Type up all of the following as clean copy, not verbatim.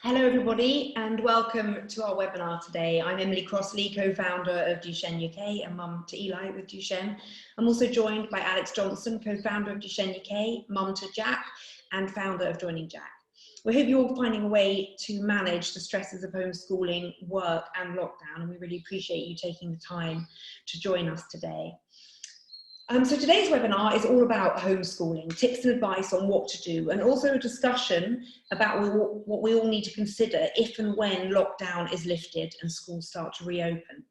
Hello everybody and welcome to our webinar today. I'm Emily Crossley, co-founder of Duchenne UK and mum to Eli with Duchenne. I'm also joined by Alex Johnson, co-founder of Duchenne UK, mum to Jack and founder of Joining Jack. We hope you're all finding a way to manage the stresses of homeschooling, work and lockdown, and we really appreciate you taking the time to join us today. So today's webinar is all about homeschooling, tips and advice on what to do, and also a discussion about what we all need to consider if and when lockdown is lifted and schools start to reopen.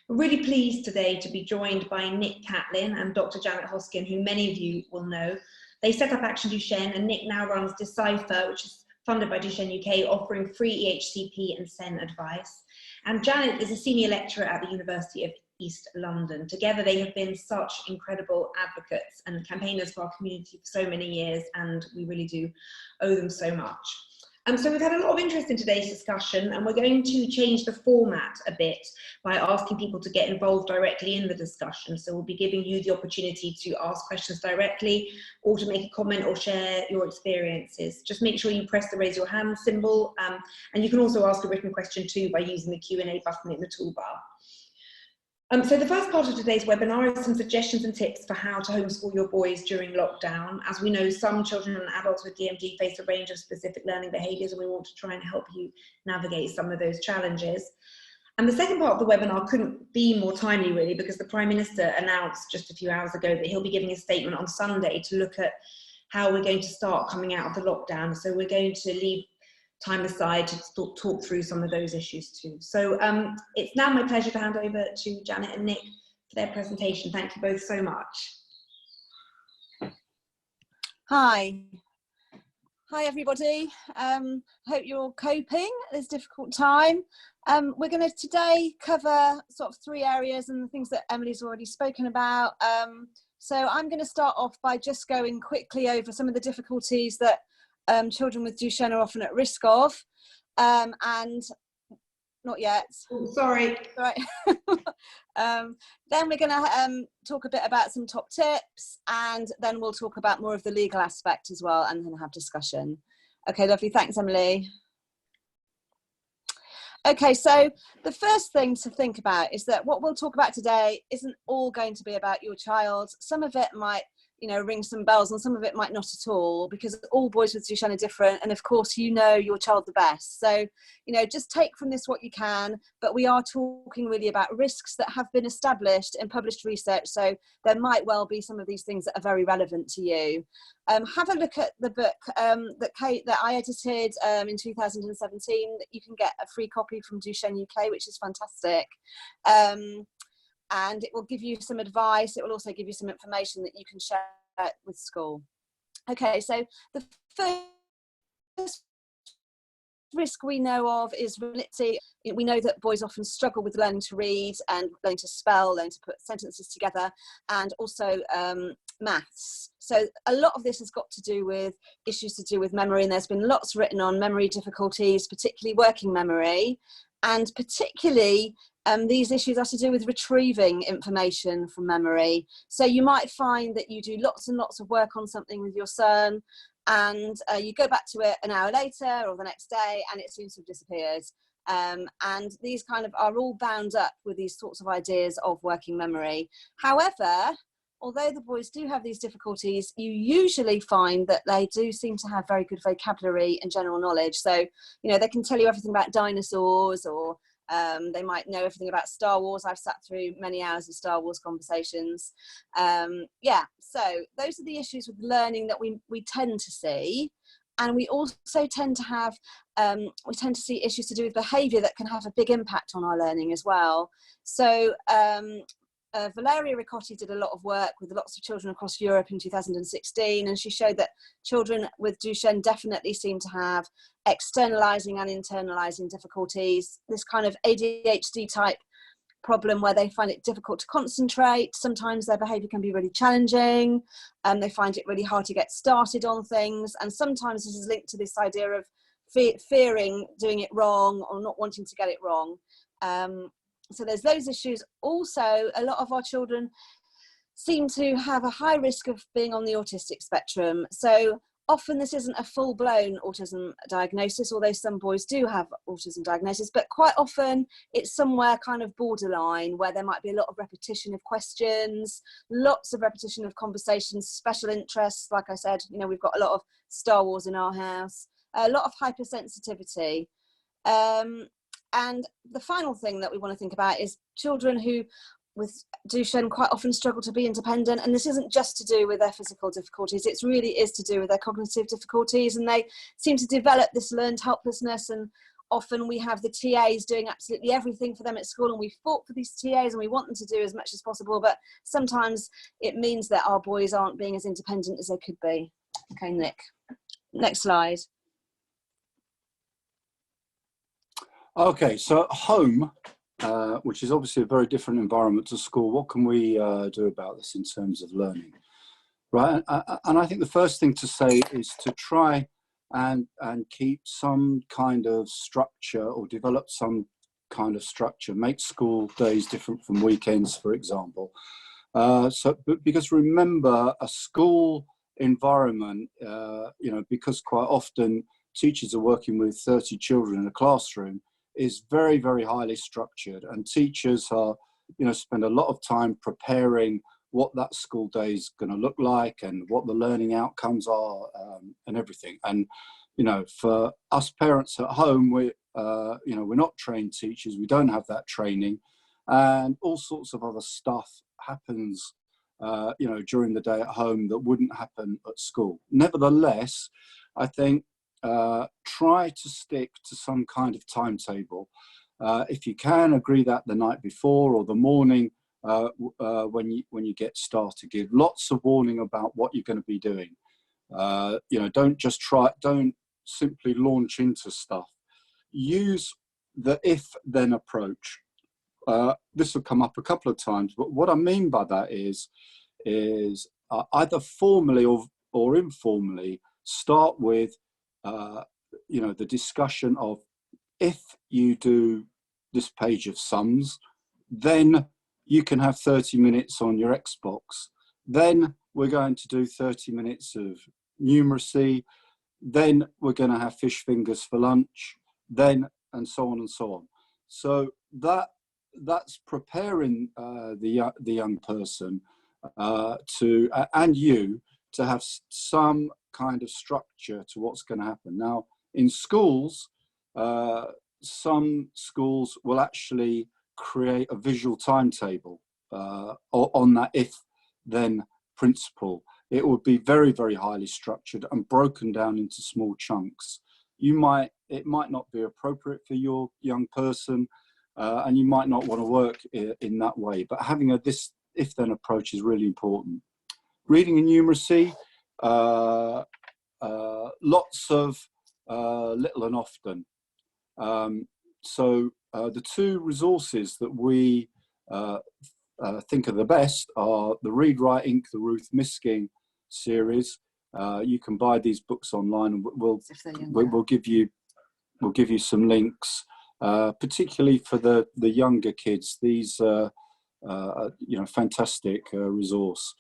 We're really pleased today to be joined by Nick Catlin and Dr. Janet Hoskin, who many of you will know. They set up Action Duchenne, and Nick now runs Decipha, which is funded by Duchenne UK, offering free EHCP and SEN advice. And Janet is a senior lecturer at the University of East London. Together they have been such incredible advocates and campaigners for our community for so many years, and we really do owe them so much. So we've had a lot of interest in today's discussion, and we're going to change the format a bit by asking people to get involved directly in the discussion. So we'll be giving you the opportunity to ask questions directly or to make a comment or share your experiences. Just make sure you press the raise your hand symbol, and you can also ask a written question too by using the Q&A button in the toolbar. So the first part of today's webinar is some suggestions and tips for how to homeschool your boys during lockdown. As we know, some children and adults with DMD face a range of specific learning behaviours, and we want to try and help you navigate some of those challenges. And the second part of the webinar couldn't be more timely really, because the Prime Minister announced just a few hours ago that he'll be giving a statement on Sunday to look at how we're going to start coming out of the lockdown. So we're going to leave time aside to talk through some of those issues too. So it's now my pleasure to hand over to Janet and Nick for their presentation. Thank you both so much. Hi everybody. Hope you're all coping at this difficult time. We're going to today cover sort of three areas and the things that Emily's already spoken about. So I'm going to start off by just going quickly over some of the difficulties that children with Duchenne are often at risk of, and not yet. Oh, sorry. Right. Then we're going to talk a bit about some top tips, and then we'll talk about more of the legal aspect as well, and then have discussion. Okay, lovely. Thanks, Emily. Okay, so the first thing to think about is that what we'll talk about today isn't all going to be about your child. Some of it might, you know, ring some bells, and some of it might not at all, because all boys with Duchenne are different, and of course you know your child the best. So, you know, just take from this what you can, but we are talking really about risks that have been established in published research, so there might well be some of these things that are very relevant to you. Have a look at the book that I edited in 2017. You can get a free copy from Duchenne UK, which is fantastic. And it will give you some advice. It will also give you some information that you can share with school. Okay, so the first risk we know of is reality. We know that boys often struggle with learning to read and learning to spell, learning to put sentences together, and also maths. So a lot of this has got to do with issues to do with memory, and there's been lots written on memory difficulties, particularly working memory, and particularly these issues are to do with retrieving information from memory. So you might find that you do lots and lots of work on something with your son, and you go back to it an hour later or the next day, and it seems to have disappeared. And these kind of are all bound up with these sorts of ideas of working memory. However, although the boys do have these difficulties, you usually find that they do seem to have very good vocabulary and general knowledge. So, you know, they can tell you everything about dinosaurs, or they might know everything about Star Wars. I've sat through many hours of Star Wars conversations. Yeah, so those are the issues with learning that we tend to see. And we also tend to have, see issues to do with behaviour that can have a big impact on our learning as well. So Valeria Ricotti did a lot of work with lots of children across Europe in 2016, and she showed that children with Duchenne definitely seem to have externalizing and internalizing difficulties, this kind of ADHD type problem where they find it difficult to concentrate. Sometimes their behavior can be really challenging, and they find it really hard to get started on things, and sometimes this is linked to this idea of fearing doing it wrong or not wanting to get it wrong. So there's those issues. Also, a lot of our children seem to have a high risk of being on the autistic spectrum. So Often this isn't a full-blown autism diagnosis, although some boys do have autism diagnosis, but quite often it's somewhere kind of borderline, where there might be a lot of repetition of questions, lots of repetition of conversations, special interests. Like I said, you know, we've got a lot of Star Wars in our house, a lot of hypersensitivity. And the final thing that we want to think about is children who with Duchenne quite often struggle to be independent, and this isn't just to do with their physical difficulties, it really is to do with their cognitive difficulties, and they seem to develop this learned helplessness. And often we have the TAs doing absolutely everything for them at school, and we fought for these TAs and we want them to do as much as possible, but sometimes it means that our boys aren't being as independent as they could be. Okay, Nick, next slide. Okay, so at home, which is obviously a very different environment to school, what can we do about this in terms of learning? Right, and I think the first thing to say is to try and keep some kind of structure, or develop some kind of structure. Make school days different from weekends, for example. Because remember, a school environment, you know, because quite often teachers are working with 30 children in a classroom, is very, very highly structured, and teachers are, you know, spend a lot of time preparing what that school day is going to look like and what the learning outcomes are, and everything. And, you know, for us parents at home, we, you know, we're not trained teachers, we don't have that training, and all sorts of other stuff happens, you know, during the day at home that wouldn't happen at school. Nevertheless, I think try to stick to some kind of timetable. If you can, agree that the night before or the morning when you get started. Give lots of warning about what you're going to be doing. You know, don't simply launch into stuff. Use the if-then approach. This will come up a couple of times, but what I mean by that is either formally or informally start with you know, the discussion of, if you do this page of sums, then you can have 30 minutes on your Xbox. Then we're going to do 30 minutes of numeracy. Then we're going to have fish fingers for lunch. Then, and so on and so on. So that's preparing the young person to and you to have some kind of structure to what's going to happen. Now, in schools, some schools will actually create a visual timetable on that if-then principle. It would be very, very highly structured and broken down into small chunks. It might not be appropriate for your young person, and you might not want to work in that way, but having this if-then approach is really important. Reading and numeracy, lots of little and often. So the two resources that we think are the best are the Read, Write, Ink, the Ruth Misking series. You can buy these books online, and we'll give you some links, particularly for the younger kids. These you know, fantastic resource.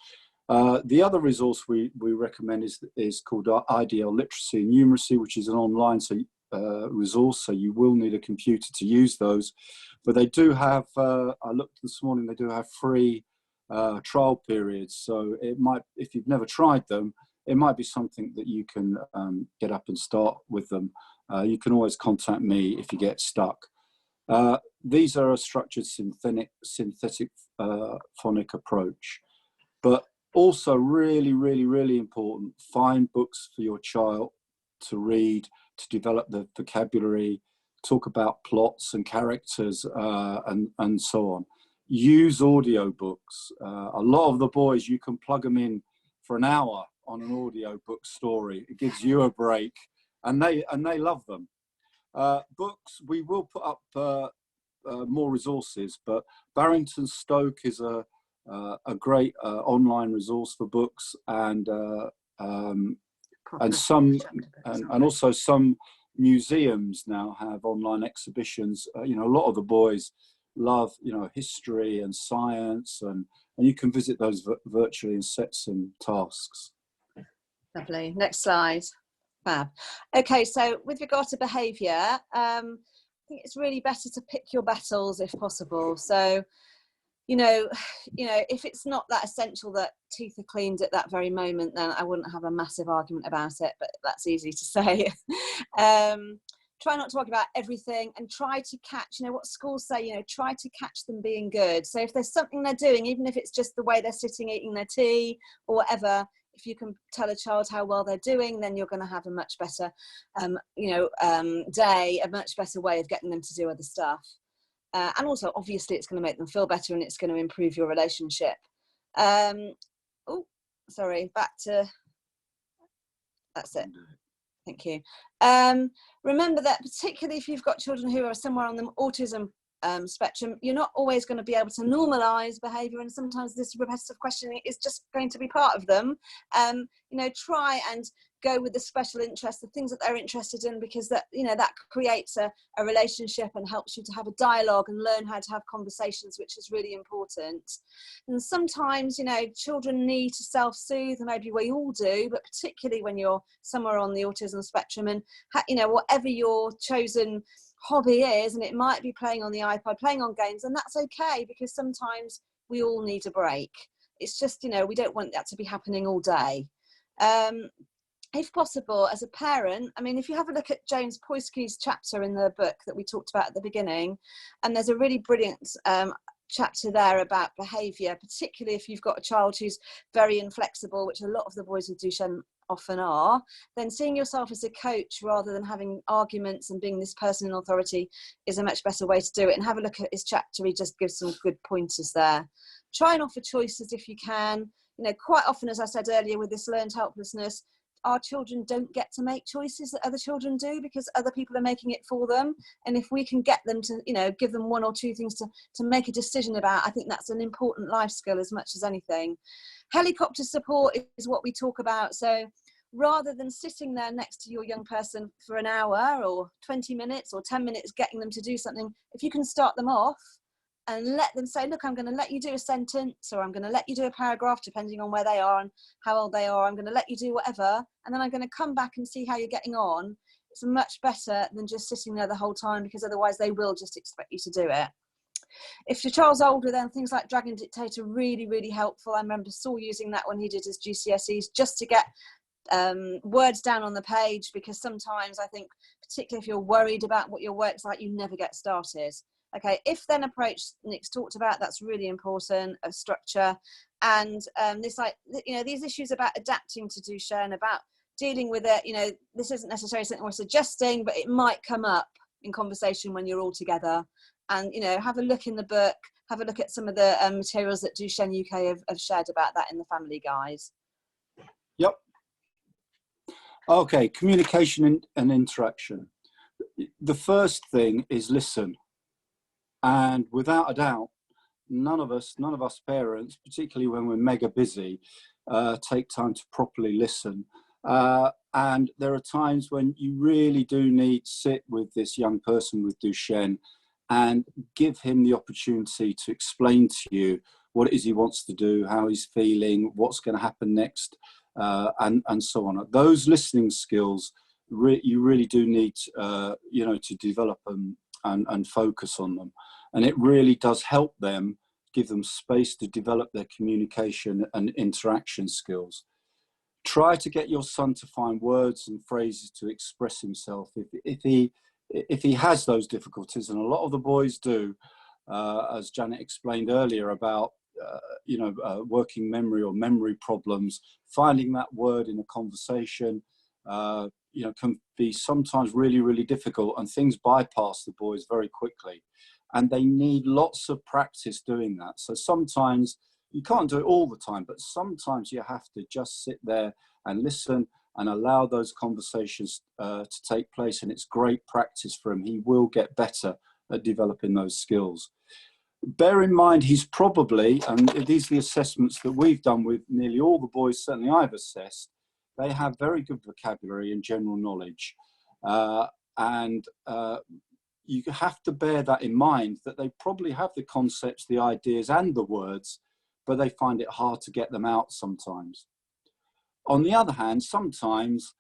The other resource we recommend is called IDL Literacy and Numeracy, which is an online resource, so you will need a computer to use those. But they do have, I looked this morning, they do have free trial periods. So it might, if you've never tried them, it might be something that you can get up and start with them. You can always contact me if you get stuck. These are a structured synthetic phonic approach. But also really, really, really important, find books for your child to read, to develop the vocabulary, talk about plots and characters, and so on. Use audio books. A lot of the boys, you can plug them in for an hour on an audio book story. It gives you a break, and they love them. Books, we will put up more resources, but Barrington Stoke is a great online resource for books, and also some museums now have online exhibitions. You know, a lot of the boys love, you know, history and science, and you can visit those virtually and set some tasks. Lovely. Next slide. Fab. Okay, so with regard to behaviour, I think it's really better to pick your battles if possible. So, you know, if it's not that essential that teeth are cleaned at that very moment, then I wouldn't have a massive argument about it, but that's easy to say. Try not to talk about everything, and try to catch, what schools say, try to catch them being good. So if there's something they're doing, even if it's just the way they're sitting, eating their tea or whatever, if you can tell a child how well they're doing, then you're going to have a much better, day, a much better way of getting them to do other stuff. And also, obviously, it's going to make them feel better and it's going to improve your relationship. Back to, that's it. Thank you. Remember that particularly if you've got children who are somewhere on the autism spectrum, you're not always going to be able to normalise behaviour, and sometimes this repetitive questioning is just going to be part of them. Try and go with the special interests, the things that they're interested in, because that creates a relationship and helps you to have a dialogue and learn how to have conversations, which is really important. And sometimes children need to self-soothe, and maybe we all do, but particularly when you're somewhere on the autism spectrum, and whatever your chosen hobby is, and it might be playing on the iPad, playing on games, and that's okay, because sometimes we all need a break. It's just we don't want that to be happening all day. If possible, as a parent, if you have a look at James Poisky's chapter in the book that we talked about at the beginning, and there's a really brilliant chapter there about behaviour, particularly if you've got a child who's very inflexible, which a lot of the boys with Duchenne often are, then seeing yourself as a coach rather than having arguments and being this person in authority is a much better way to do it. And have a look at his chapter, he just gives some good pointers there. Try and offer choices if you can. Quite often, as I said earlier, with this learned helplessness, our children don't get to make choices that other children do because other people are making it for them. And if we can get them to, give them one or two things to make a decision about, I think that's an important life skill as much as anything. Helicopter support is what we talk about. So rather than sitting there next to your young person for an hour or 20 minutes or 10 minutes getting them to do something, if you can start them off and let them say, look, I'm going to let you do a sentence, or I'm going to let you do a paragraph, depending on where they are and how old they are. I'm going to let you do whatever, and then I'm going to come back and see how you're getting on. It's much better than just sitting there the whole time, because otherwise they will just expect you to do it. If your child's older, then things like Dragon Dictator are really, really helpful. I remember Saul using that when he did his GCSEs, just to get words down on the page, because sometimes I think, particularly if you're worried about what your work's like, you never get started. Okay, if then approach Nick's talked about, that's really important, a structure. And these issues about adapting to Duchenne, about dealing with it, this isn't necessarily something we're suggesting, but it might come up in conversation when you're all together. And, have a look in the book, have a look at some of the materials that Duchenne UK have shared about that in the family guides. Yep. Okay, communication and interaction. The first thing is listen. And without a doubt, none of us parents, particularly when we're mega busy, take time to properly listen. And there are times when you really do need to sit with this young person with Duchenne and give him the opportunity to explain to you what it is he wants to do, how he's feeling, what's going to happen next, and so on. Those listening skills, you really do need, to develop them and focus on them. And it really does help them, give them space to develop their communication and interaction skills. Try to get your son to find words and phrases to express himself. If he has those difficulties, and a lot of the boys do, as Janet explained earlier about working memory or memory problems, finding that word in a conversation, can be sometimes really, really difficult, and things bypass the boys very quickly. And they need lots of practice doing that. So sometimes you can't do it all the time, but sometimes you have to just sit there and listen and allow those conversations to take place. And it's great practice for him. He will get better at developing those skills. Bear in mind, he's probably, and these are the assessments that we've done with nearly all the boys, certainly I've assessed, they have very good vocabulary and general knowledge. You have to bear that in mind, that they probably have the concepts, the ideas and the words, but they find it hard to get them out sometimes. On the other hand, sometimes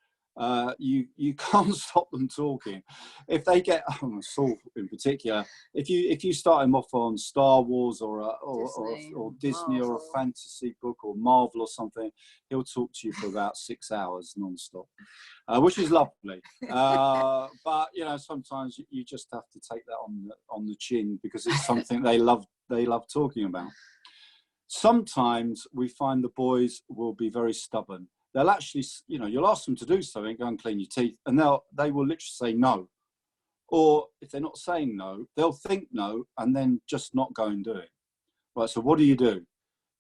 you can't stop them talking. If they get, Saul in particular, if you start him off on Star Wars or Disney or a fantasy book or Marvel or something, he'll talk to you for about 6 hours non-stop, which is lovely. But you know, sometimes you just have to take that on the chin, because it's something they love talking about. Sometimes we find the boys will be very stubborn. They'll actually, you know, you'll ask them to do something, go and clean your teeth, and they will literally say no. Or if they're not saying no, they'll think no and then just not go and do it. Right, so what do you do?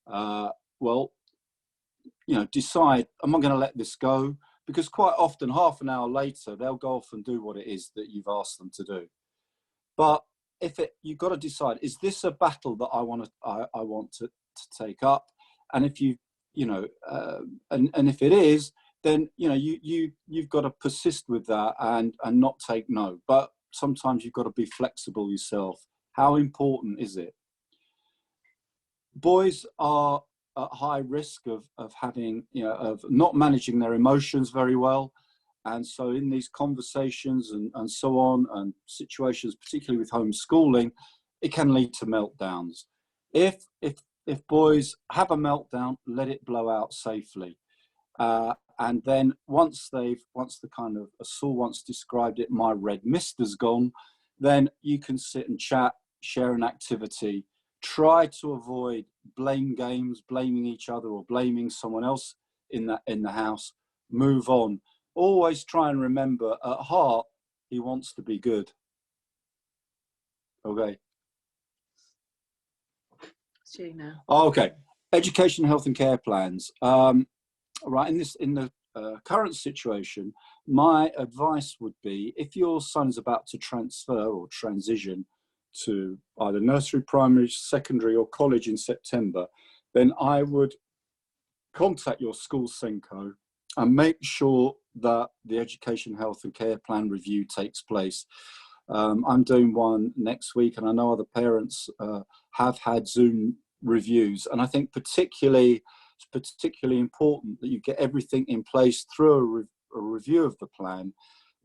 Well, you know, decide, am I going to let this go? Because quite often, half an hour later, they'll go off and do what it is that you've asked them to do. But you've got to decide, is this a battle that I want to take up? And if you know, and if it is, then you know you've got to persist with that and not take no. But sometimes you've got to be flexible yourself. How important is it? Boys are at high risk of having, you know, of not managing their emotions very well, and so in these conversations and so on, and situations, particularly with homeschooling, it can lead to meltdowns. If boys have a meltdown, let it blow out safely. And then once the kind of, as Saul once described it, my red mist has gone, then you can sit and chat, share an activity, try to avoid blame games, blaming each other or blaming someone else in the house. Move on. Always try and remember, at heart, he wants to be good. Okay. Now. Okay, education, health and care plans. Right, in the current situation, my advice would be, if your son's about to transfer or transition to either nursery, primary, secondary or college in September, then I would contact your school Senko and make sure that the education, health and care plan review takes place. I'm doing one next week, and I know other parents have had Zoom reviews, and I think it's particularly important that you get everything in place through a review of the plan,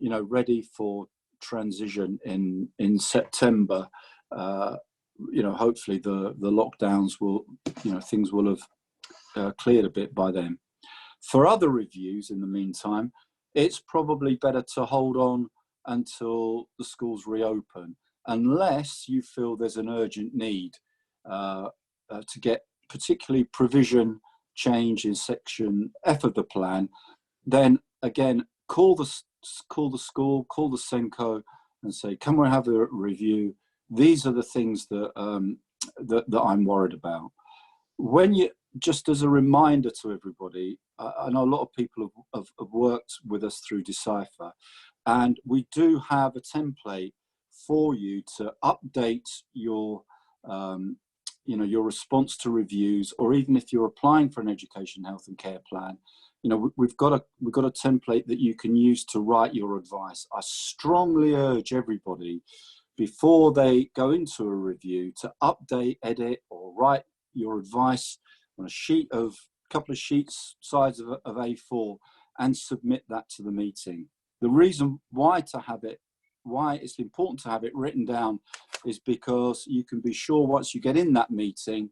you know, ready for transition in September. You know, hopefully the lockdowns will, you know, things will have cleared a bit by then. For other reviews in the meantime, it's probably better to hold on until the schools reopen, unless you feel there's an urgent need to get particularly provision change in section F of the plan. Then again, call the school, call the Senko and say, can we have a review? These are the things that that I'm worried about. When you, just as a reminder to everybody, I know a lot of people have worked with us through Decipha, and we do have a template for you to update your you know, your response to reviews, or even if you're applying for an education, health and care plan, you know, we've got a template that you can use to write your advice. I strongly urge everybody, before they go into a review, to update, edit or write your advice on a couple of sheets size of A4 and submit that to the meeting. The reason why it's important to have it written down is because you can be sure once you get in that meeting,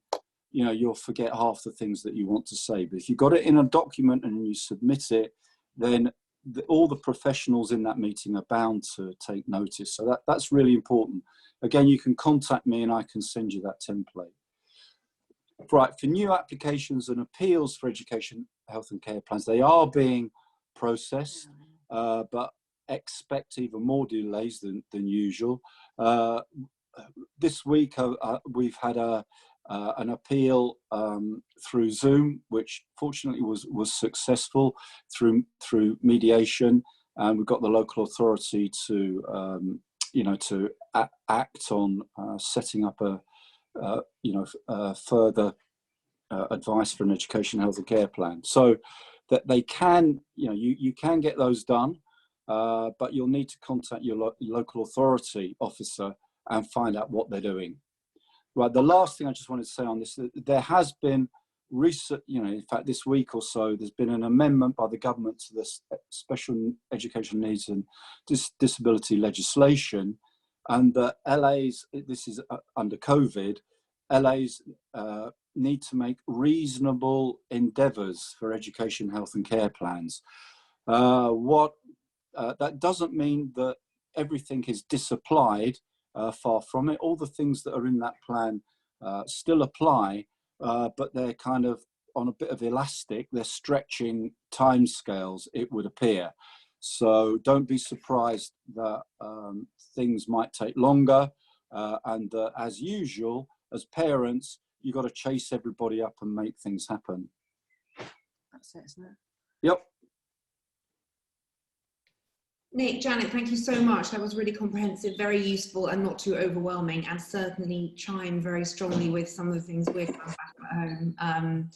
you know, you'll forget half the things that you want to say. But if you've got it in a document and you submit it, then all the professionals in that meeting are bound to take notice. So that's really important. Again, you can contact me and I can send you that template. Right, for new applications and appeals for education, health and care plans, they are being processed, but expect even more delays than usual. This week we've had an appeal through Zoom, which fortunately was successful through mediation, and we've got the local authority to you know, to act on setting up you know, further advice for an education, health and care plan, so that they can, you know, you can get those done. But you'll need to contact your local authority officer and find out what they're doing. Right, the last thing I just wanted to say on this, there has been recent, in fact, this week or so, there's been an amendment by the government to the special education needs and disability legislation, and the LA's, this is under COVID, LA's need to make reasonable endeavours for education, health and care plans. That doesn't mean that everything is disapplied, far from it. All the things that are in that plan still apply, but they're kind of on a bit of elastic. They're stretching timescales, it would appear. So don't be surprised that things might take longer, and as usual, as parents, you've got to chase everybody up and make things happen. That's it, isn't it? Yep. Nick, Janet, thank you so much. That was really comprehensive, very useful and not too overwhelming, and certainly chime very strongly with some of the things we've done back at home.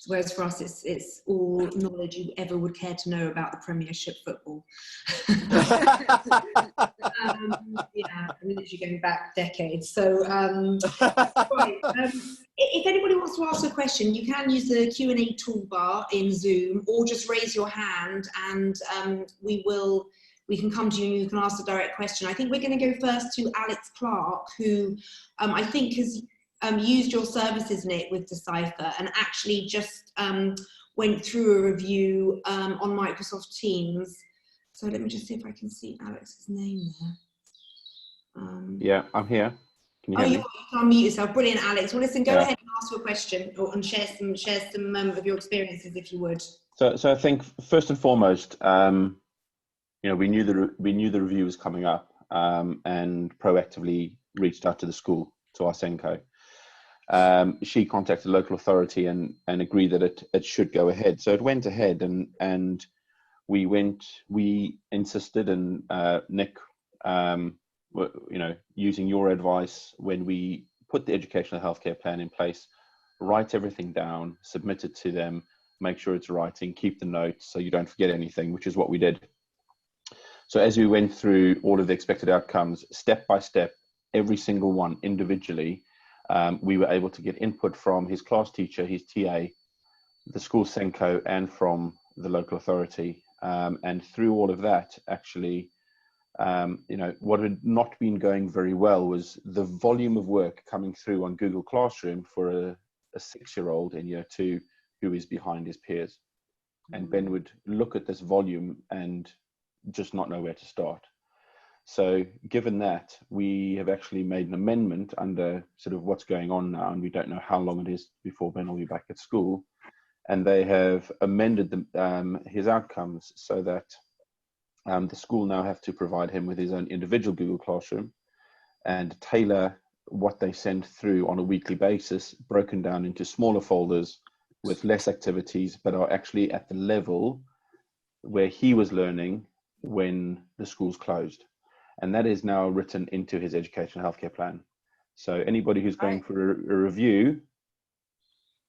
Whereas for us, it's all knowledge you ever would care to know about the Premiership football. Yeah, I'm literally going back decades. So, right, if anybody wants to ask a question, you can use the Q&A toolbar in Zoom, or just raise your hand, and we can come to you and you can ask a direct question. I think we're going to go first to Alex Clark, who I think has used your services, Nick, with Decipha, and actually just went through a review on Microsoft Teams. So let me just see if I can see Alex's name there. Yeah, I'm here. Can you hear me? You can unmute yourself. Brilliant, Alex. Well, listen, go Yeah. ahead and ask your question, and share some of your experiences, if you would. So I think first and foremost, we knew the review was coming up, and proactively reached out to the school, to our Senko. She contacted the local authority and agreed that it should go ahead. So it went ahead, and we insisted, and Nick, using your advice, when we put the educational healthcare plan in place, write everything down, submit it to them, make sure it's writing, keep the notes so you don't forget anything, which is what we did. So as we went through all of the expected outcomes, step by step, every single one individually, we were able to get input from his class teacher, his TA, the school Senko, and from the local authority. And through all of that, actually, what had not been going very well was the volume of work coming through on Google Classroom for a 6-year-old in year 2 who is behind his peers. And Ben would look at this volume and just not know where to start. So given that, we have actually made an amendment under sort of what's going on now, and we don't know how long it is before Ben will be back at school. And they have amended his outcomes so that the school now have to provide him with his own individual Google Classroom and tailor what they send through on a weekly basis, broken down into smaller folders with less activities, but are actually at the level where he was learning when the school's closed. And that is now written into his educational healthcare plan. So anybody who's going for a review,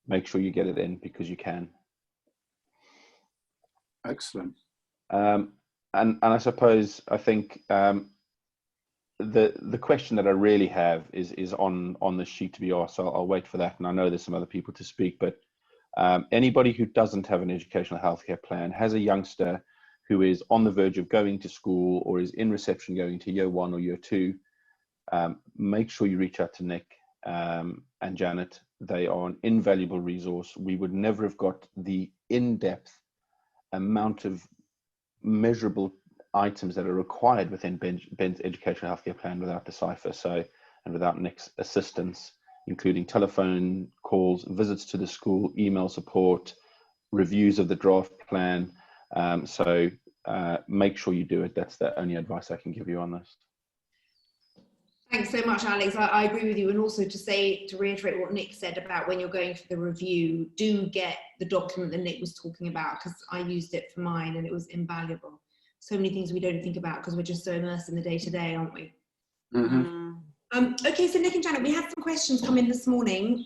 make sure you get it in, because you can. Excellent. And I suppose, I think the question that I really have is on the sheet to be asked. So I'll wait for that. And I know there's some other people to speak, but anybody who doesn't have an educational healthcare plan, has a youngster who is on the verge of going to school or is in reception going to year 1 or year 2, make sure you reach out to Nick and Janet. They are an invaluable resource. We would never have got the in-depth amount of measurable items that are required within Ben's educational healthcare plan without Decipha, and without Nick's assistance, including telephone calls, visits to the school, email support, reviews of the draft plan. So make sure you do it. That's the only advice I can give you on this. Thanks so much, Alex. I agree with you. And also to reiterate what Nick said about when you're going for the review, do get the document that Nick was talking about, because I used it for mine and it was invaluable. So many things we don't think about because we're just so immersed in the day-to-day, aren't we? Mm-hmm. Okay, so Nick and Janet, we had some questions come in this morning.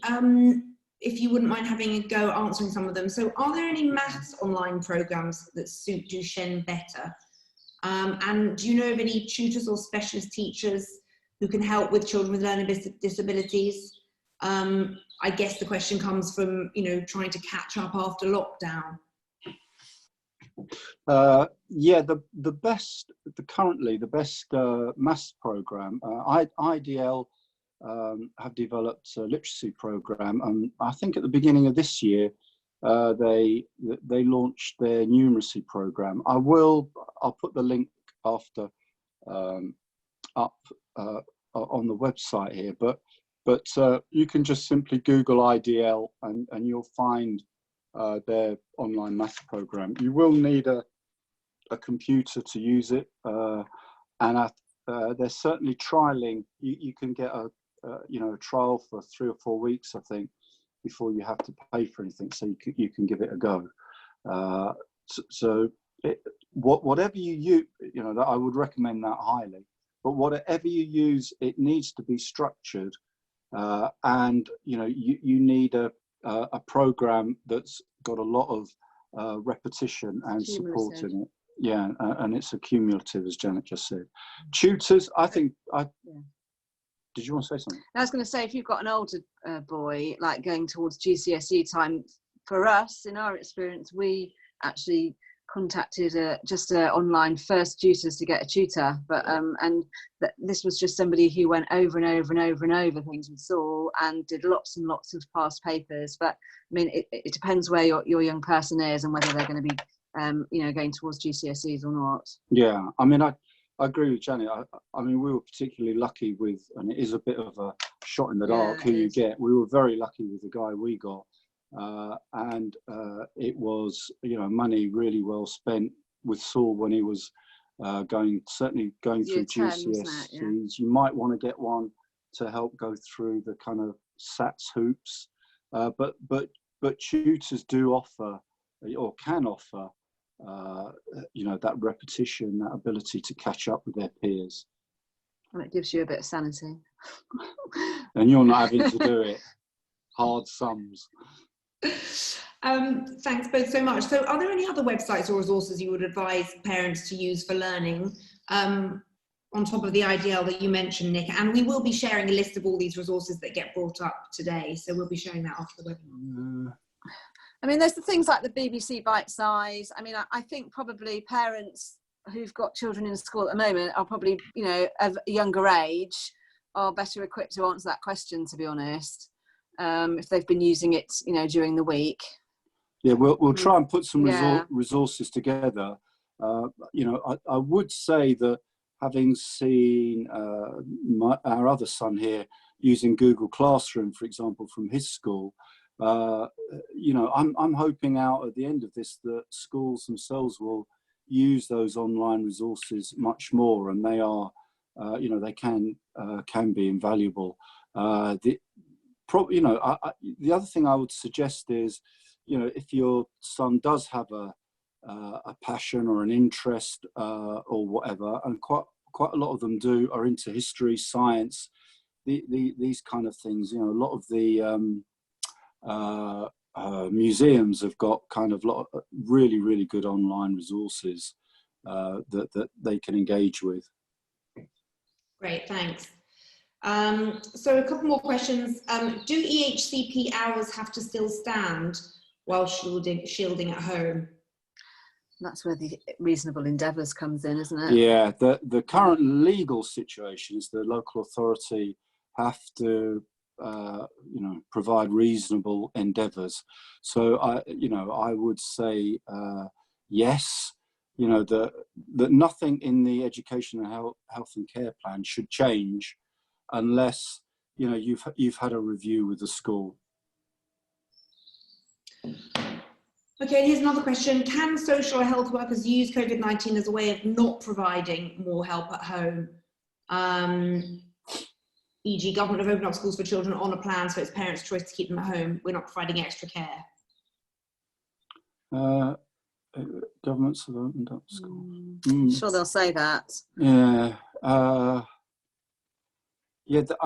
If you wouldn't mind having a go answering some of them. So are there any maths online programs that suit Duchenne better? And do you know of any tutors or specialist teachers who can help with children with learning disabilities? I guess the question comes from, you know, trying to catch up after lockdown. Yeah, currently the best maths program, IDL have developed a literacy program, and I think at the beginning of this year they launched their numeracy program. I'll put the link after up on the website here, but you can just simply Google IDL and you'll find their online maths program. You will need a computer to use it, and they're certainly trialing. You can get a trial for 3 or 4 weeks, I think, before you have to pay for anything, so you can give it a go. Whatever you use, that I would recommend that highly. But whatever you use, it needs to be structured, and you need a program that's got a lot of repetition and support in it. Yeah, and it's accumulative, as Janet just said. Tutors, I think. Did you want to say something? I was going to say, if you've got an older boy, like going towards GCSE time, for us, in our experience, we actually contacted just online first tutors to get a tutor, but this was just somebody who went over and over and over and over things we saw and did lots and lots of past papers. But I mean, it depends where your young person is and whether they're going to be going towards GCSEs or not. Yeah, I mean, I agree with Janet. I mean, we were particularly lucky with, and it is a bit of a shot in the dark who you get. We were very lucky with the guy we got. And it was, money really well spent with Saul when he was going through GCSEs. Yeah. You might want to get one to help go through the kind of SATs hoops, but tutors do offer, or can offer, that repetition, that ability to catch up with their peers. And it gives you a bit of sanity. And you're not having to do it. Hard sums. Thanks both so much. So are there any other websites or resources you would advise parents to use for learning on top of the IDL that you mentioned, Nick? And we will be sharing a list of all these resources that get brought up today, so we'll be sharing that after the webinar. I mean, there's the things like the BBC Bite Size. I mean, I think probably parents who've got children in school at the moment are probably, of a younger age, are better equipped to answer that question, to be honest. If they've been using it, during the week. Yeah, we'll try and put some resources together. I would say that having seen our other son here using Google Classroom, for example, from his school, I'm hoping out at the end of this that schools themselves will use those online resources much more, and they are, they can be invaluable. The other thing I would suggest is, if your son does have a passion or an interest or whatever, and quite a lot of them are into history, science, these kind of things. A lot of the museums have got kind of lot of really, really good online resources that they can engage with. Great, thanks. So a couple more questions. Do EHCP hours have to still stand while shielding at home? That's where the reasonable endeavours comes in, isn't it? Yeah, the current legal situation is the local authority have to provide reasonable endeavours. So I would say yes. That nothing in the education and health and care plan should change unless you've had a review with the school. Okay, here's another question. Can social health workers use COVID-19 as a way of not providing more help at home? E.g., government have opened up schools for children on a plan, so it's parents' choice to keep them at home. We're not providing extra care. Governments have opened up schools. Sure, they'll say that. Yeah. I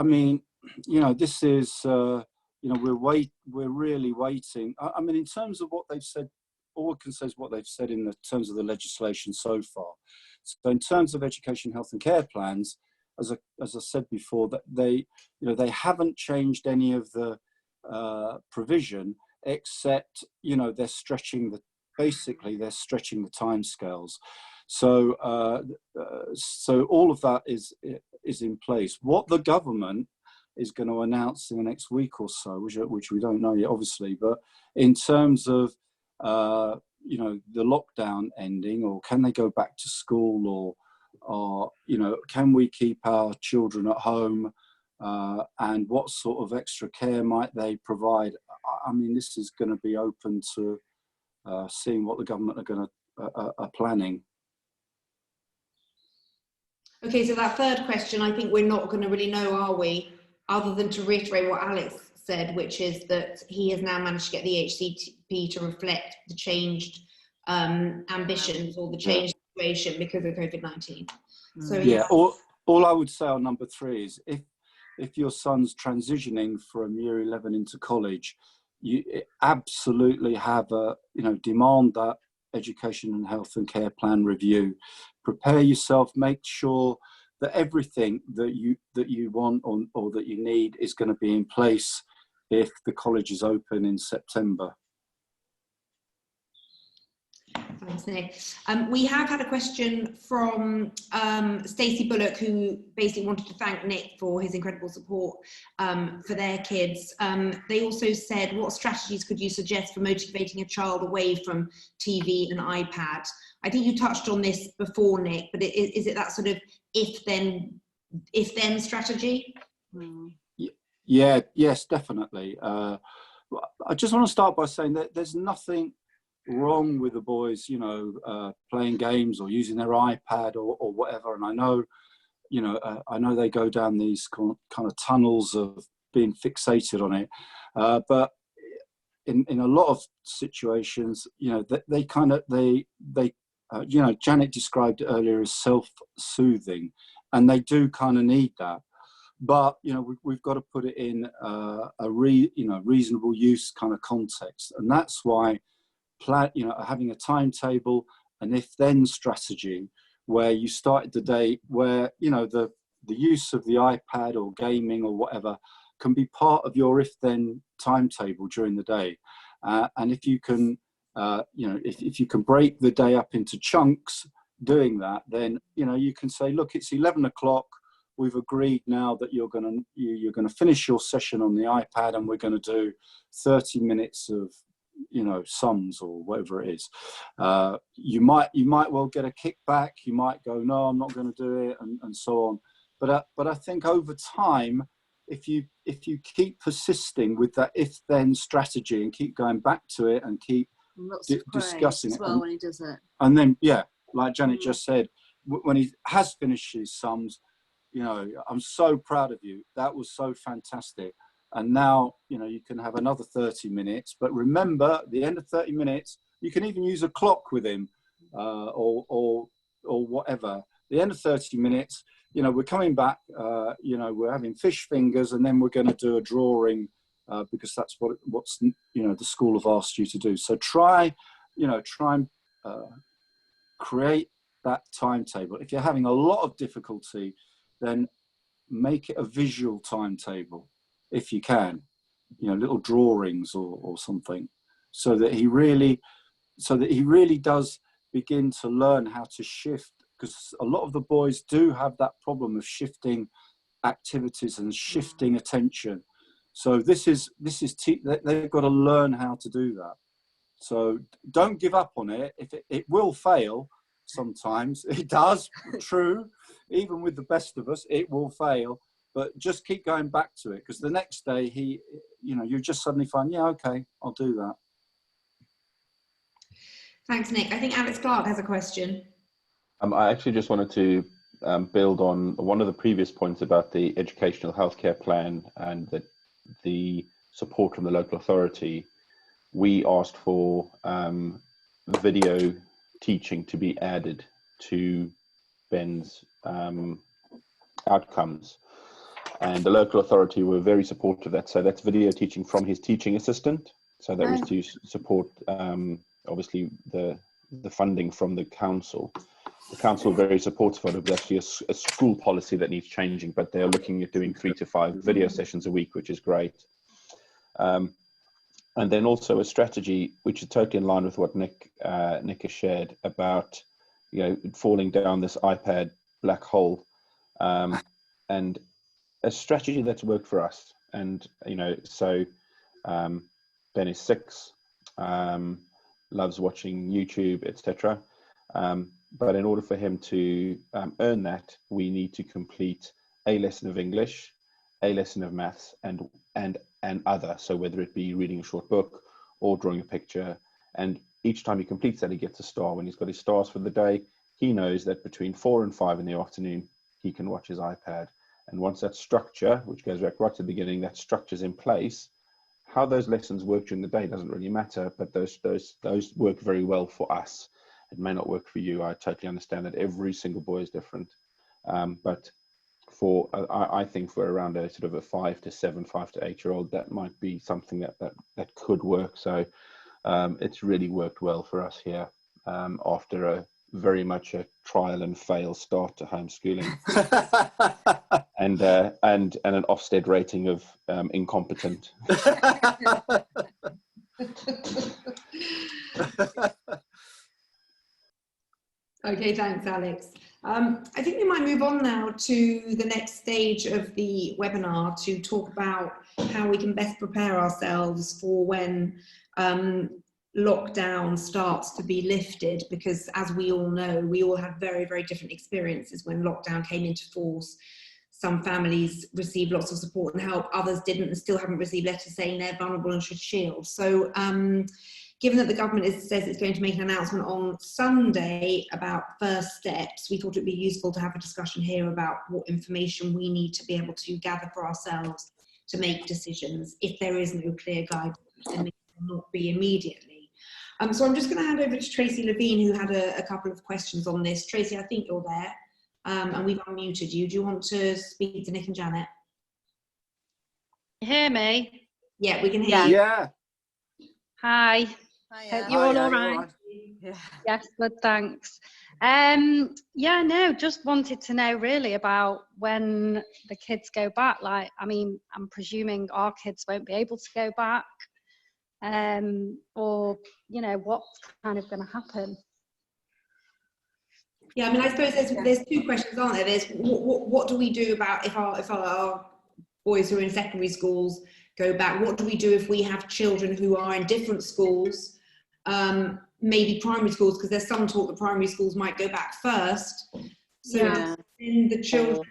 mean, this is, we're really waiting. I mean, in terms of what they've said, all we can say is what they've said in terms of the legislation so far. So in terms of education, health and care plans, as I said before, that they haven't changed any of the provision, except they're stretching the timescales. So all of that is in place. What the government is going to announce in the next week or so, which we don't know yet, obviously, but in terms of the lockdown ending, or can they go back to school, or can we keep our children at home, and what sort of extra care might they provide? I mean, this is going to be open to seeing what the government are planning. Okay, so that third question, I think we're not going to really know, are we? Other than to reiterate what Alex said, which is that he has now managed to get the HCP to reflect the changed ambitions or the changed situation because of COVID-19. So yeah, all I would say on number 3 is if your son's transitioning from year 11 into college, you absolutely have demand that education and health and care plan review. Prepare yourself, make sure that everything that you want or that you need is going to be in place if the college is open in September. Thanks, Nick. We have had a question from Stacey Bullock, who basically wanted to thank Nick for his incredible support for their kids. They also said, what strategies could you suggest for motivating a child away from TV and iPad? I think you touched on this before, Nick, but is it that sort of if-then strategy? Yeah, yes, definitely. I just want to start by saying that there's nothing wrong with the boys, playing games or using their iPad or whatever. And I know they go down these kind of tunnels of being fixated on it. But in a lot of situations, Janet described it earlier as self-soothing, and they do kind of need that. But we've got to put it in a reasonable use kind of context, and that's why having a timetable, an if-then strategy, where you started the day where the use of the iPad or gaming or whatever can be part of your if-then timetable during the day, and if you can if you can break the day up into chunks doing that, then you can say, look, it's 11 o'clock. We've agreed now that you're going to finish your session on the iPad, and we're going to do 30 minutes of sums or whatever it is. You might well get a kickback. You might go, no, I'm not going to do it, and so on. But I think over time, if you keep persisting with that if-then strategy and keep going back to it and keep discussing as well when he does it, and then like Janet just said, when he has finished his sums, I'm so proud of you. That was so fantastic. And now, you can have another 30 minutes. But remember, at the end of 30 minutes, you can even use a clock with him or whatever. The end of 30 minutes, we're coming back, we're having fish fingers, and then we're going to do a drawing because that's what's the school have asked you to do. So try and create that timetable. If you're having a lot of difficulty, then make it a visual timetable. If you can, little drawings or something, so that he really does begin to learn how to shift, because a lot of the boys do have that problem of shifting activities and shifting attention. So this is they've got to learn how to do that. So don't give up on it. If it will fail sometimes, it does. True, even with the best of us, it will fail. But just keep going back to it, because the next day you just suddenly find, yeah, okay, I'll do that. Thanks, Nick. I think Alex Clark has a question. I actually just wanted to build on one of the previous points about the educational healthcare plan and the support from the local authority. We asked for video teaching to be added to Ben's outcomes. And the local authority were very supportive of that. So that's video teaching from his teaching assistant. So that was to support, obviously, the funding from the council. the council are very supportive of it. There's actually a school policy that needs changing, but they're looking at doing 3 to 5 video sessions a week, which is great. And then also a strategy which is totally in line with what Nick has shared about, falling down this iPad black hole, and a strategy that's worked for us. And so Ben is 6, loves watching YouTube, etc. But in order for him to earn that, we need to complete a lesson of English, a lesson of maths, and other. So whether it be reading a short book or drawing a picture, and each time he completes that, he gets a star. When he's got his stars for the day, he knows that between 4 and 5 in the afternoon, he can watch his iPad. And once that structure, which goes back right to the beginning, that structure's in place, how those lessons work during the day doesn't really matter, but those work very well for us. It may not work for you. I totally understand that every single boy is different. But I think for around a sort of a 5 to 7, 5 to 8-year-old, that might be something that could work. So it's really worked well for us here after a very much a trial and fail start to homeschooling, and an Ofsted rating of incompetent. Okay, thanks, Alex. I think we might move on now to the next stage of the webinar to talk about how we can best prepare ourselves for when lockdown starts to be lifted, because as we all know, we all have very, very different experiences when lockdown came into force. Some families received lots of support and help, others didn't and still haven't received letters saying they're vulnerable and should shield. So given that the government says it's going to make an announcement on Sunday about first steps, we thought it'd be useful to have a discussion here about what information we need to be able to gather for ourselves to make decisions if there is no clear guidance, and it will not be immediately. So I'm just going to hand over to Tracy Levine, who had a couple of questions on this. Tracy, I think you're there, and we've unmuted you. Do you want to speak to Nick and Janet? You hear me? Yeah, we can hear you. Yeah. Hi. Hiya. Hope you're all right. Yeah. Yes, good, thanks. Yeah, no, just wanted to know really about when the kids go back. Like, I mean, I'm presuming our kids won't be able to go back, or, what's kind of going to happen? Yeah, I mean, I suppose there's 2 questions, aren't there? There's what do we do about if our boys who are in secondary schools go back? What do we do if we have children who are in different schools, maybe primary schools, because there's some talk that primary schools might go back first. So Yeah. in the children,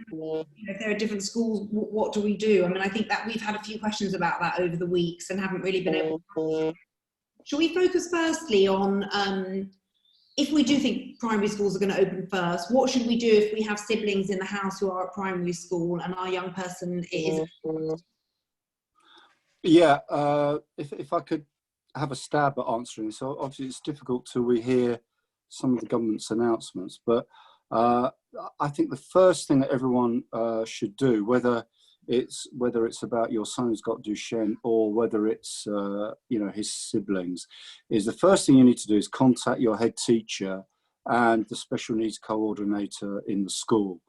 if there are different schools, what do we do? I mean, I think that we've had a few questions about that over the weeks and haven't really been able to. Shall we focus firstly on if we do think primary schools are going to open first, what should we do if we have siblings in the house who are at primary school and our young person is? Yeah, if I could have a stab at answering this. So obviously it's difficult till we hear some of the government's announcements, but I think the first thing that everyone should do, whether it's about your son who's got Duchenne or whether it's his siblings, is the first thing you need to do is contact your head teacher and the special needs coordinator in the school.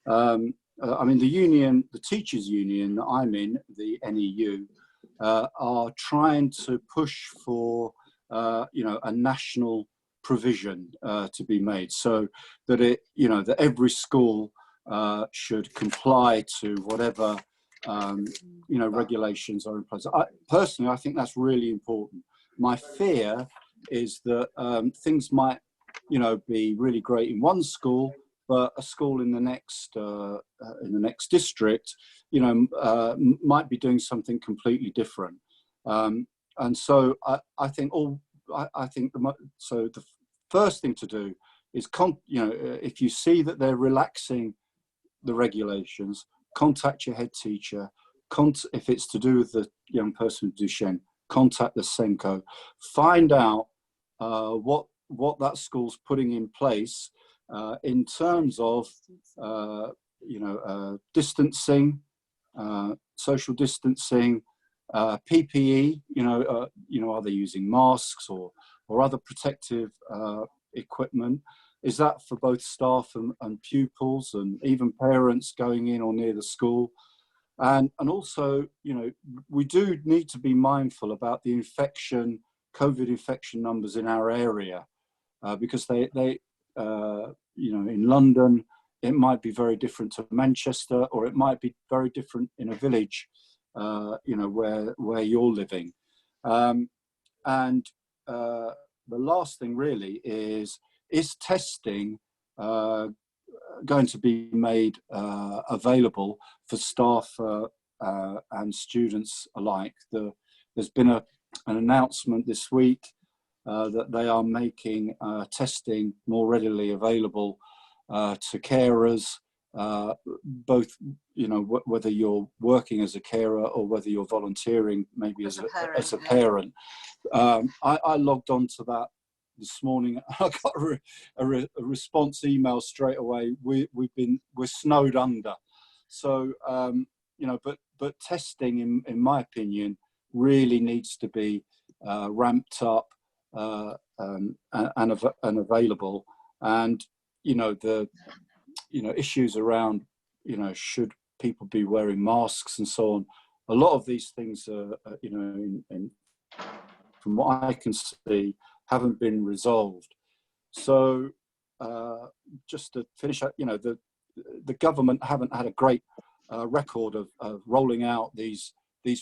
I mean, the teachers union that I'm in, the NEU, are trying to push for a national provision to be made, so that that every school should comply to whatever regulations are in place. Personally, I think that's really important. My fear is that things might be really great in one school, but a school in the next district might be doing something completely different, and so I think the first thing to do is if you see that they're relaxing the regulations, contact your head teacher. If it's to do with the young person with Duchenne, contact the SENCO. Find out what that school's putting in place in terms of distancing, social distancing, PPE. Are they using masks or other protective equipment? is that for both staff and pupils, and even parents going in or near the school? And also, you know, we do need to be mindful about the COVID infection numbers in our area, because they you know, in London, it might be very different to Manchester, or it might be very different in a village, you know, where you're living. And the last thing really is testing going to be made available for staff and students alike? There's been an announcement this week that they are making testing more readily available to carers, both, you know, whether you're working as a carer or whether you're volunteering maybe as a parent. I logged on to that this morning. I got a response email straight away. We're snowed under. So you know, but testing, in my opinion, really needs to be ramped up and available. And you know, the issues around, you know, should people be wearing masks and so on. A lot of these things are, you know, from what I can see, haven't been resolved. So just to finish up, you know, the government haven't had a great record of rolling out these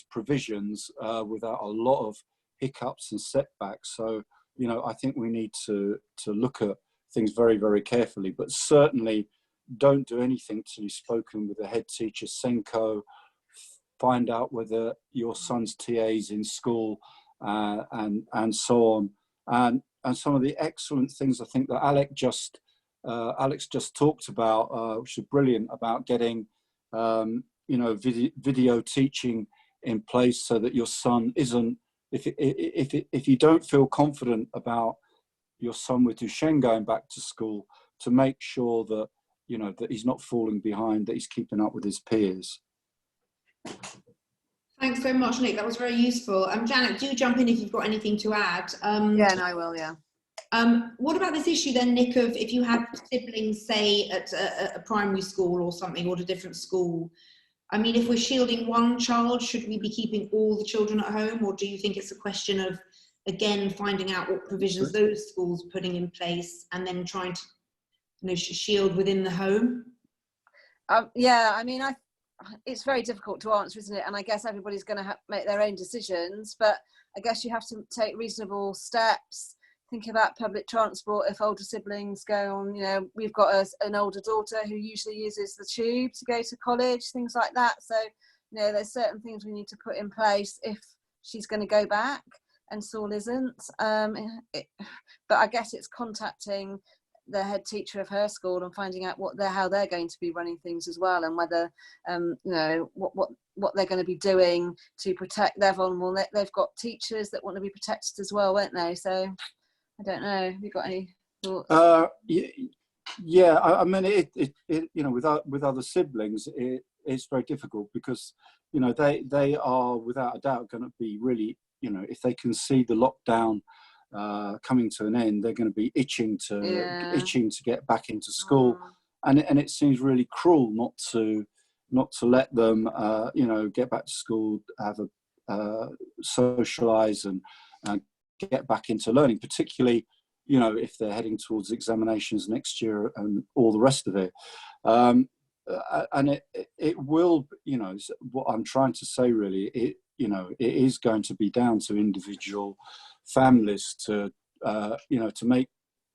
provisions without a lot of hiccups and setbacks. So, you know, I think we need to look at things very, very carefully, but certainly don't do anything till you've spoken with the head teacher, Senko, find out whether your son's TA's in school, and so on. And some of the excellent things I think that Alex just talked about, which is brilliant, about getting you know, video teaching in place so that your son isn't, if you don't feel confident about your son with Duchenne going back to school, to make sure that, you know, that he's not falling behind, that he's keeping up with his peers. Thanks so much, Nick. That was very useful. Janet, do jump in if you've got anything to add. Yeah, no, I will, yeah. What about this issue then, Nick, of if you have siblings, say, at a primary school or something, or at a different school? I mean, if we're shielding one child, should we be keeping all the children at home? Or do you think it's a question of, again, finding out what provisions those schools are putting in place and then trying to, you know, shield within the home? Yeah, I mean, it's very difficult to answer, isn't it? And I guess everybody's going to make their own decisions, but I guess you have to take reasonable steps. Think about public transport. If older siblings go on, you know, we've got an older daughter who usually uses the tube to go to college, things like that. So, you know, there's certain things we need to put in place if she's going to go back and Saul isn't. But I guess it's contacting the head teacher of her school and finding out how they're going to be running things as well, and whether you know, what they're going to be doing to protect their vulnerable. They've got teachers that want to be protected as well, won't they? So I don't know. Have you got any thoughts? Yeah, I mean, it you know, with other siblings, it's very difficult because, you know, they are without a doubt going to be really, you know, if they can see the lockdown coming to an end, they're going to be itching to get back into school, and it seems really cruel not to let them you know, get back to school, have a socialize and get back into learning, particularly, you know, if they're heading towards examinations next year and all the rest of it. And it will, you know, what I'm trying to say really, you know, it is going to be down to individual families to, you know, to make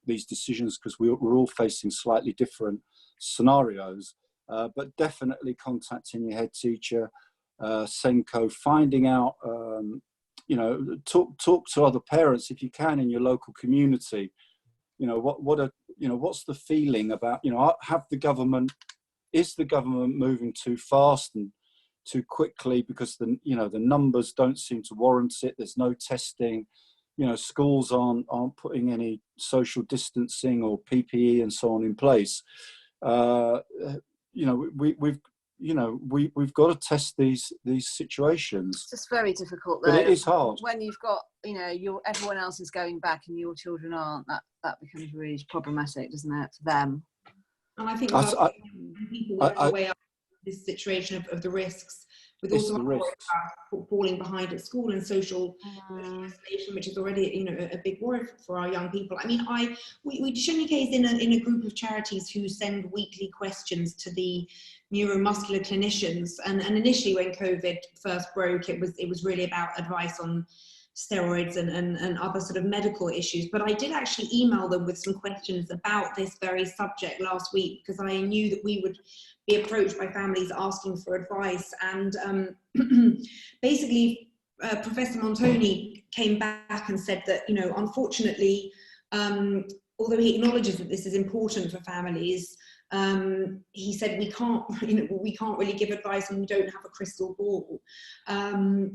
these decisions, because we're all facing slightly different scenarios, but definitely contacting your head teacher, Senko, finding out, you know, talk to other parents if you can in your local community. You know, what's the feeling about, you know, is the government moving too fast and too quickly, because the numbers don't seem to warrant it. There's no testing. You know, schools aren't putting any social distancing or PPE and so on in place. You know, you know, we've got to test these situations. It's just very difficult, though. But it is hard. When you've got, you know, everyone else is going back and your children aren't, that becomes really problematic, doesn't it, for them? And I think people work their way up this situation of the risks, with also the risks. Falling behind at school and social isolation, which is already, you know, a big worry for our young people. I mean, Duchenne UK is in a group of charities who send weekly questions to the neuromuscular clinicians, and initially when COVID first broke, it was really about advice on steroids and other sort of medical issues. But I did actually email them with some questions about this very subject last week, because I knew that we would be approached by families asking for advice. And basically, Professor Montoni came back and said that, you know, unfortunately, although he acknowledges that this is important for families, he said we can't really give advice and we don't have a crystal ball. And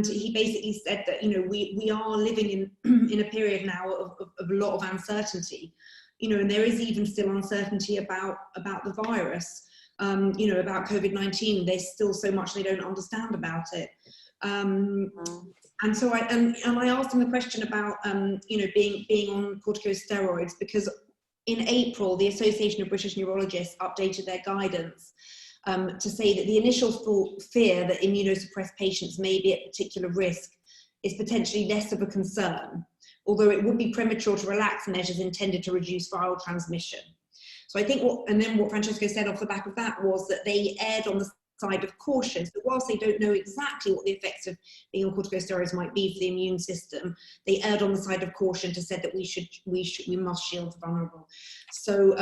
he basically said that, you know, we are living in a period now of a lot of uncertainty, you know, and there is even still uncertainty about the virus, you know, about COVID-19. There's still so much they don't understand about it. And so I asked him the question about, you know, being on corticosteroids, because in April, the Association of British Neurologists updated their guidance to say that the initial fear that immunosuppressed patients may be at particular risk is potentially less of a concern, although it would be premature to relax measures intended to reduce viral transmission. So I think what Francesco said off the back of that was that they erred on the side of caution. So whilst they don't know exactly what the effects of being on corticosteroids might be for the immune system, they erred on the side of caution to say that we must shield the vulnerable. So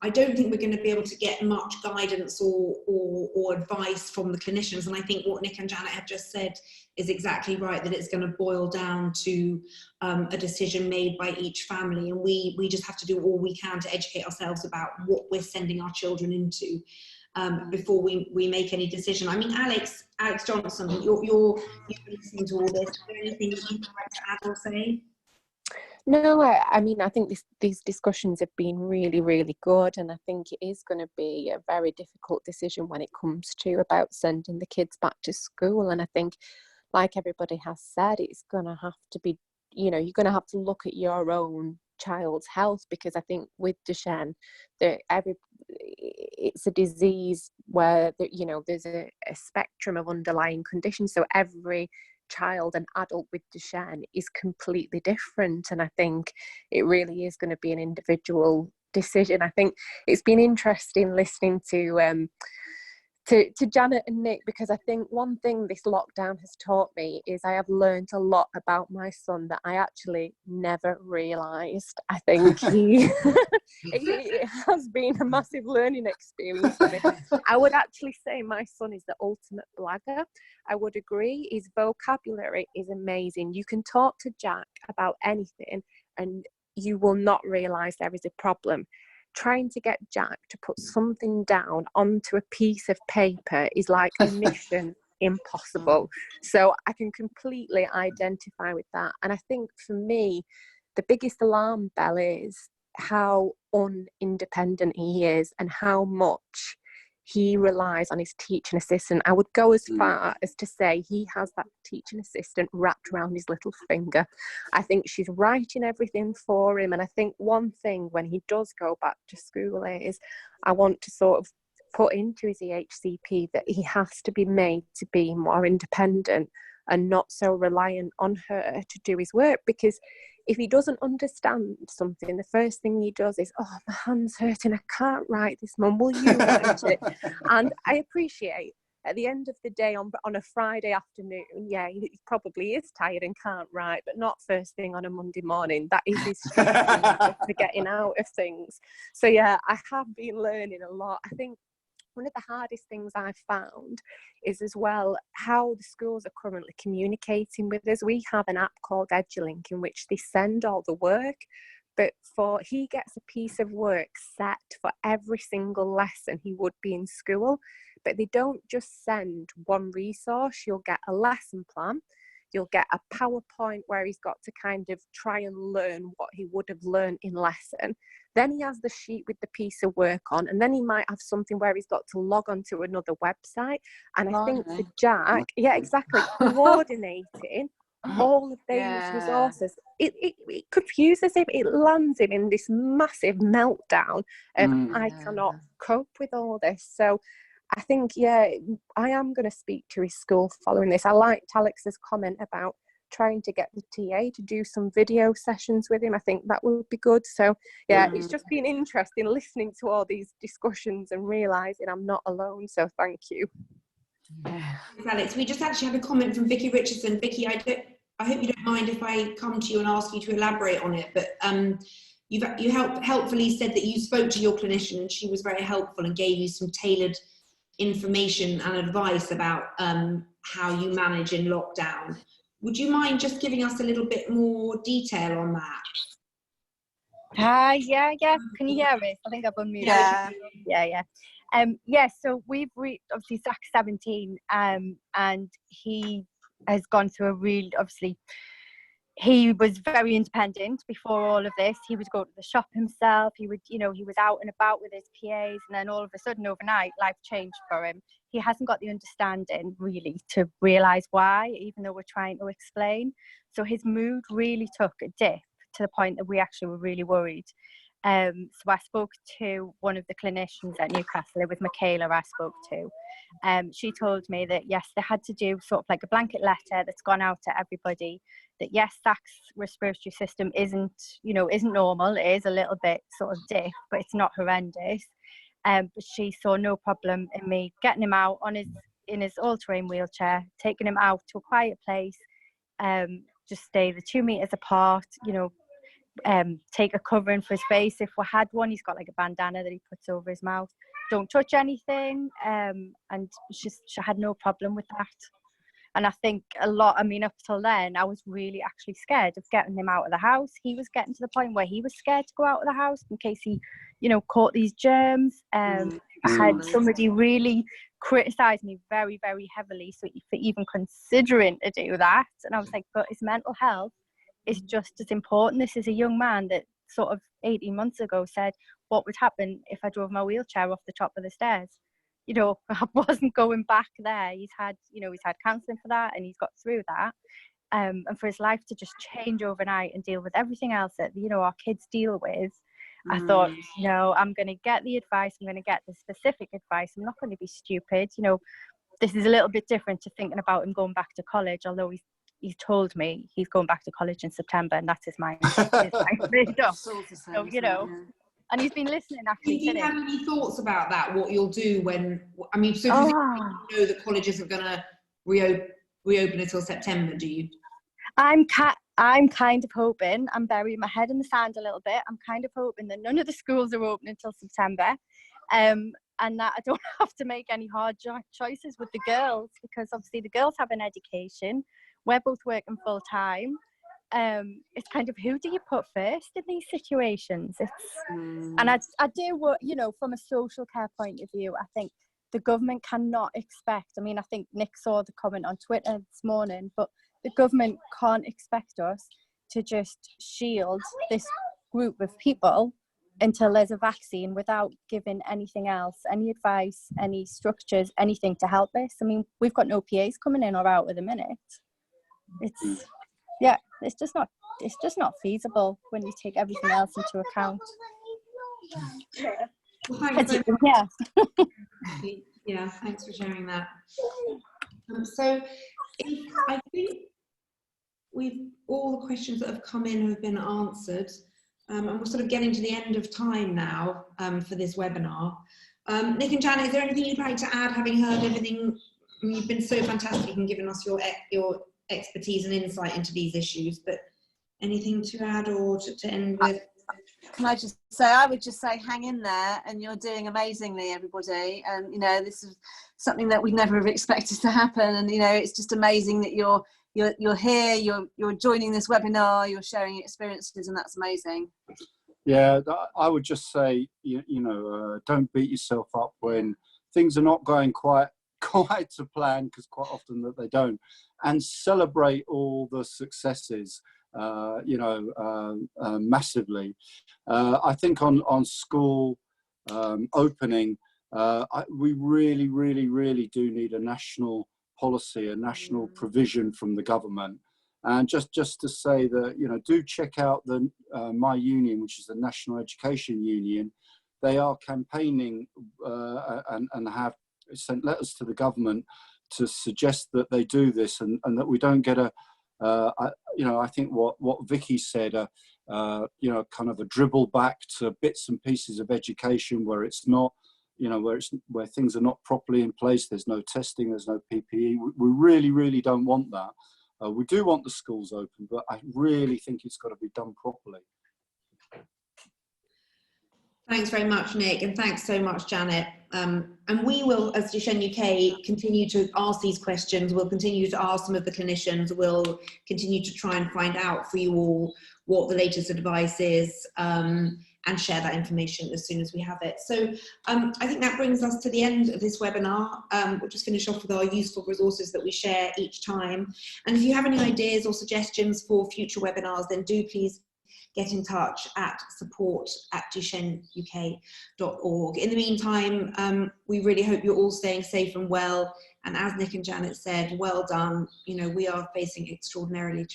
I don't think we're going to be able to get much guidance or advice from the clinicians. And I think what Nick and Janet have just said is exactly right, that it's going to boil down to a decision made by each family. And we just have to do all we can to educate ourselves about what we're sending our children into. Before we make any decision. I mean, Alex Johnson, you're listening to all this. Is there anything that you'd like to add or say? No, I mean, I think these discussions have been really, really good, and I think it is going to be a very difficult decision when it comes to about sending the kids back to school. And I think, like everybody has said, it's going to have to be, you know, you're going to have to look at your own child's health, because I think with Duchenne, it's a disease where you know, there's a spectrum of underlying conditions, so every child and adult with Duchenne is completely different, and I think it really is going to be an individual decision. I think it's been interesting listening to Janet and Nick, because I think one thing this lockdown has taught me is I have learned a lot about my son that I actually never realised. I think it has been a massive learning experience for me. I would actually say my son is the ultimate blagger. I would agree. His vocabulary is amazing. You can talk to Jack about anything and you will not realise there is a problem. Trying to get Jack to put something down onto a piece of paper is like a mission impossible. So I can completely identify with that. And I think for me, the biggest alarm bell is how unindependent he is and how much he relies on his teaching assistant. I would go as far as to say he has that teaching assistant wrapped around his little finger. I think she's writing everything for him. And I think one thing when he does go back to school is I want to sort of put into his EHCP that he has to be made to be more independent and not so reliant on her to do his work, because if he doesn't understand something, the first thing he does is, oh, my hand's hurting, I can't write this, Mum, will you write it? And I appreciate at the end of the day on a Friday afternoon, yeah, he probably is tired and can't write, but not first thing on a Monday morning. That is his strategy for getting out of things. So yeah, I have been learning a lot. I think one of the hardest things I've found is as well how the schools are currently communicating with us. We have an app called EduLink in which they send all the work, but he gets a piece of work set for every single lesson he would be in school, but they don't just send one resource. You'll get a lesson plan, You'll get a PowerPoint where he's got to kind of try and learn what he would have learned in lesson. Then he has the sheet with the piece of work on, and then he might have something where he's got to log on to another website. And I think for Jack, yeah, exactly, coordinating all of those resources, it confuses him. It lands him in this massive meltdown of I cannot cope with all this. So I think, yeah, I am going to speak to his school following this. I liked Alex's comment about trying to get the TA to do some video sessions with him. I think that would be good. So yeah, it's just been interesting listening to all these discussions and realising I'm not alone. So thank you. Thanks, Alex. We just actually had a comment from Vicky Richardson. Vicky, I hope you don't mind if I come to you and ask you to elaborate on it, but you helpfully said that you spoke to your clinician and she was very helpful and gave you some tailored information and advice about how you manage in lockdown. Would you mind just giving us a little bit more detail on that? Yeah. Can you hear me? I think I've unmuted. Yeah. So we've obviously Zach's 17, and he has gone through he was very independent before all of this. He would go to the shop himself. He was out and about with his PAs, and then all of a sudden overnight, life changed for him. He hasn't got the understanding really to realise why, even though we're trying to explain. So his mood really took a dip to the point that we actually were really worried. So I spoke to one of the clinicians at Newcastle. It was Michaela I spoke to. She told me that yes, they had to do sort of like a blanket letter that's gone out to everybody, that yes, Zach's respiratory system isn't normal. It is a little bit sort of diff, but it's not horrendous. But she saw no problem in me getting him out in his all-terrain wheelchair, taking him out to a quiet place, just stay the 2 meters apart, take a covering for his face if we had one. He's got like a bandana that he puts over his mouth. Don't touch anything. And she had no problem with that. And I think up till then, I was really actually scared of getting him out of the house. He was getting to the point where he was scared to go out of the house in case he, caught these germs. I had somebody really criticise me very, very heavily for even considering to do that. And I was like, but his mental health is just as important. This is a young man that sort of 18 months ago said, what would happen if I drove my wheelchair off the top of the stairs? I wasn't going back there. He's had counselling for that, and he's got through that. And for his life to just change overnight and deal with everything else that, our kids deal with, I thought, I'm going to get the advice. I'm going to get the specific advice. I'm not going to be stupid. This is a little bit different to thinking about him going back to college, although he's told me he's going back to college in September, and that's his mind. Made up. So, and he's been listening actually. Do you have any thoughts about that? What you'll do when? So you know the college isn't going to reopen until September, do you? I'm kind of hoping. I'm burying my head in the sand a little bit. I'm kind of hoping that none of the schools are open until September, and that I don't have to make any hard choices with the girls, because obviously the girls have an education. We're both working full time. It's kind of, who do you put first in these situations? And I do, from a social care point of view, I think the government cannot expect, I think Nick saw the comment on Twitter this morning, but the government can't expect us to just shield this group of people until there's a vaccine without giving anything else, any advice, any structures, anything to help us. We've got no PAs coming in or out at the minute. It's just not feasible when you take everything else into account. Well, thanks very much. Yeah, thanks for sharing that. So I think all the questions that have come in have been answered, and we're sort of getting to the end of time now for this webinar. Nick and Janet, is there anything you'd like to add, having heard everything? You've been so fantastic in giving us your expertise and insight into these issues, but anything to add or to end with? Can I just say, I would just say, hang in there, and you're doing amazingly, everybody. And this is something that we never have expected to happen. And it's just amazing that you're here, you're joining this webinar, you're sharing experiences, and that's amazing. Yeah, I would just say, don't beat yourself up when things are not going quite quite to plan, because quite often that they don't, and celebrate all the successes, massively. I think on school opening, we really, really, really do need a national policy, a national provision from the government. And just to say that, do check out the my union, which is the National Education Union. They are campaigning and have sent letters to the government to suggest that they do this, and that we don't get I think what Vicky said, kind of a dribble back to bits and pieces of education where it's not, where things are not properly in place. There's no testing, there's no PPE. We really, really don't want that. We do want the schools open, but I really think it's got to be done properly. Thanks very much, Nick, and thanks so much, Janet. And we will, as Duchenne UK, continue to ask these questions. We'll continue to ask some of the clinicians. We'll continue to try and find out for you all what the latest advice is, and share that information as soon as we have it. So I think that brings us to the end of this webinar. We'll just finish off with our useful resources that we share each time. And if you have any ideas or suggestions for future webinars, then do please get in touch at support@duchenneuk.org. In the meantime, we really hope you're all staying safe and well. And as Nick and Janet said, well done. We are facing extraordinarily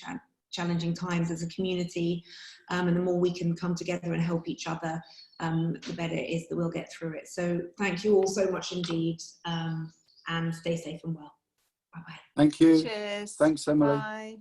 challenging times as a community. And the more we can come together and help each other, the better it is that we'll get through it. So thank you all so much indeed. And stay safe and well. Bye-bye. Thank you. Cheers. Thanks, Emily. Bye.